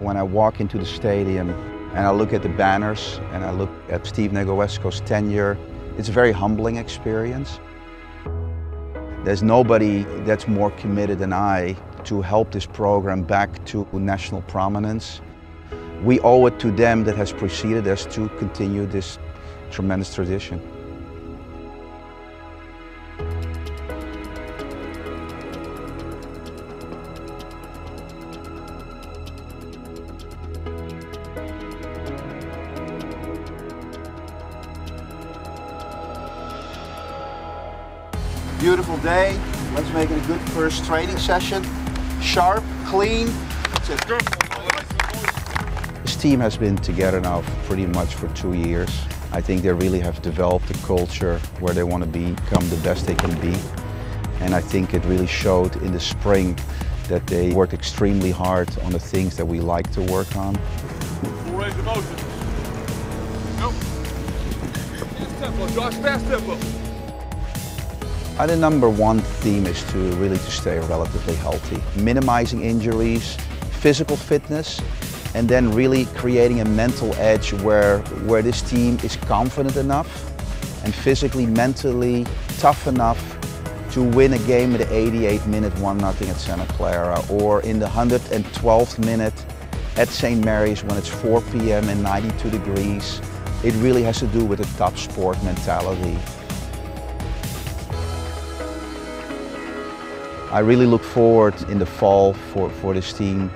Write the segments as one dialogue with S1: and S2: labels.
S1: When I walk into the stadium and I look at the banners and I look at Steve Negoesco's tenure, it's a very humbling experience. There's nobody that's more committed than I to help this program back to national prominence. We owe it to them that has preceded us to continue this tremendous tradition. Beautiful day. Let's make it a good first training session. Sharp, clean. That's it. This team has been together now pretty much for 2 years. I think they really have developed a culture where they want to become the best they can be. And I think it really showed in the spring that they worked extremely hard on the things that we like to work on.
S2: Full range of motion. Nope. Fast tempo, Josh, fast tempo.
S1: The number one theme is to really stay relatively healthy. Minimizing injuries, physical fitness, and then really creating a mental edge where this team is confident enough and physically, mentally tough enough to win a game in the 88th minute 1-0 at Santa Clara, or in the 112th minute at St. Mary's when it's 4 p.m. and 92 degrees. It really has to do with a top sport mentality. I really look forward in the fall for this team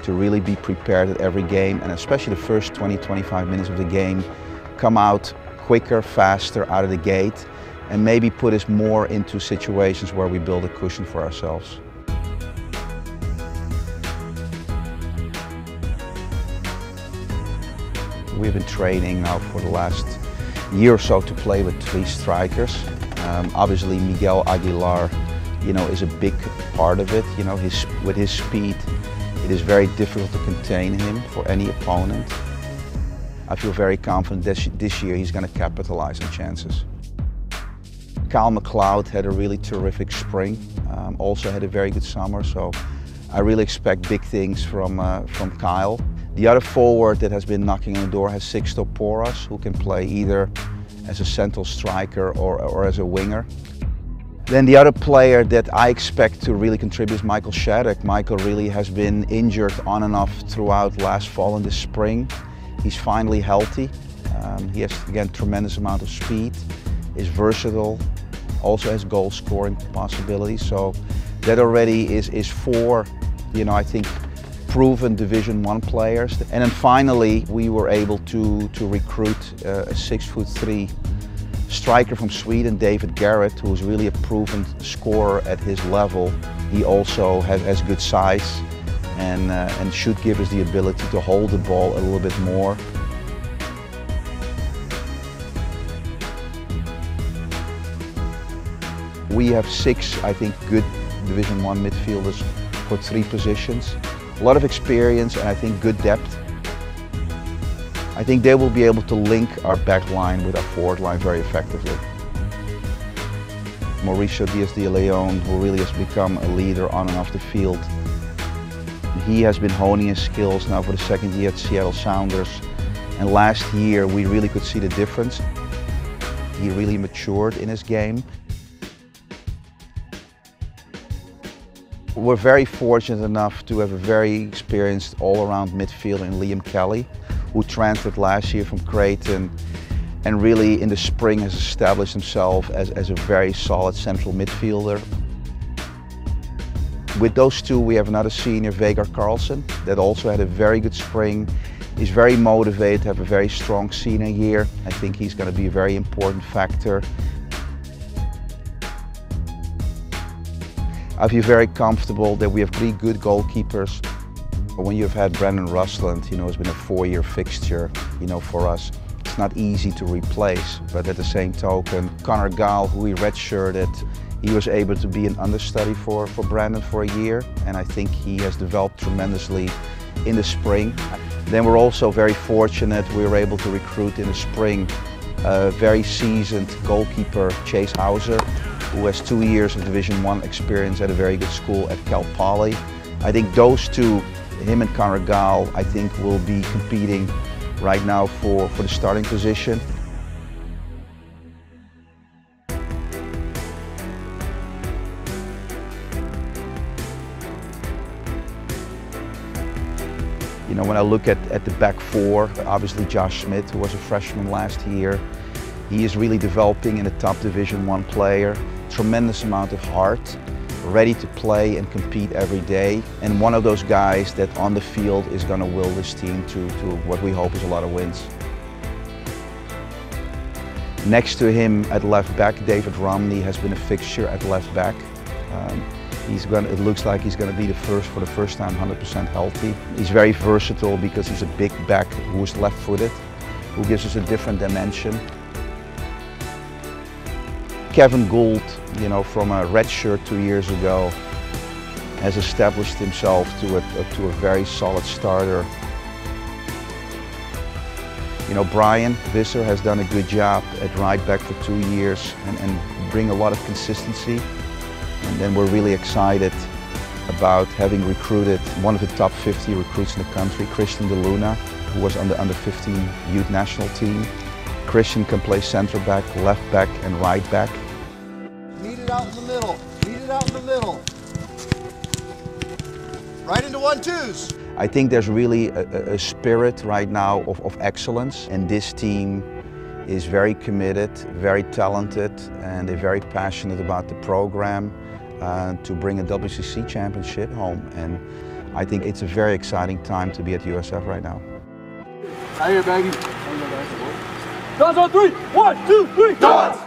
S1: to really be prepared at every game, and especially the first 20-25 minutes of the game, come out quicker, faster out of the gate, and maybe put us more into situations where we build a cushion for ourselves. We've been training now for the last year or so to play with 3 strikers. Obviously Miguel Aguilar, is a big part of it. With his speed, it is very difficult to contain him for any opponent. I feel very confident this year he's going to capitalize on chances. Kyle McLeod had a really terrific spring, also had a very good summer, so I really expect big things from Kyle. The other forward that has been knocking on the door has Sixto Porras, who can play either as a central striker or as a winger. Then the other player that I expect to really contribute is Michael Shattuck. Michael really has been injured on and off throughout last fall and this spring. He's finally healthy. He has, again, tremendous amount of speed, is versatile, also has goal scoring possibilities. So that already is 4, I think, proven Division I players. And then finally, we were able to recruit a 6'3" striker from Sweden, David Garrett, who is really a proven scorer at his level. He also has good size and should give us the ability to hold the ball a little bit more. We have 6, I think, good Division I midfielders for 3 positions. A lot of experience and I think good depth. I think they will be able to link our back line with our forward line very effectively. Mauricio Diaz de Leon, who really has become a leader on and off the field. He has been honing his skills now for the 2nd year at Seattle Sounders. And last year we really could see the difference. He really matured in his game. We're very fortunate enough to have a very experienced all-around midfielder in Liam Kelly, who transferred last year from Creighton and really in the spring has established himself as a very solid central midfielder. With those 2, we have another senior, Vegard Carlsen, that also had a very good spring. He's very motivated, have a very strong senior year. I think he's going to be a very important factor. I feel very comfortable that we have 3 good goalkeepers. When you've had Brendan Rusland, it's been a 4-year fixture, for us. It's not easy to replace, but at the same token, Connor Gall, who we redshirted, he was able to be an understudy for Brandon for a year, and I think he has developed tremendously in the spring. Then we're also very fortunate we were able to recruit in the spring a very seasoned goalkeeper, Chase Hauser, who has 2 years of Division I experience at a very good school at Cal Poly. I think those 2 Him and Conor Gall, I think, will be competing right now for the starting position. You know, when I look at the back four, obviously Josh Smith, who was a freshman last year, he is really developing in a top Division I player. Tremendous amount of heart, ready to play and compete every day, and one of those guys that on the field is going to will this team to what we hope is a lot of wins. Next to him at left back, David Romney has been a fixture at left back. It looks like he's going to be for the first time 100% healthy. He's very versatile because he's a big back who is left-footed, who gives us a different dimension. Kevin Gould, you know, from a red shirt 2 years ago, has established himself to a very solid starter. You know, Erik Visser has done a good job at right back for 2 years and bring a lot of consistency. And then we're really excited about having recruited one of the top 50 recruits in the country, Christian De Luna, who was on the under 15 youth national team. Christian can play center back, left back, and right back.
S3: Meet it out in the middle. Meet it out in the middle. Right into 1-2s.
S1: I think there's really a spirit right now of excellence, and this team is very committed, very talented, and they're very passionate about the program to bring a WCC championship home. And I think it's a very exciting time to be at USF right now.
S2: Right here, baby. Guns on 3. 1, 2, 3, guns!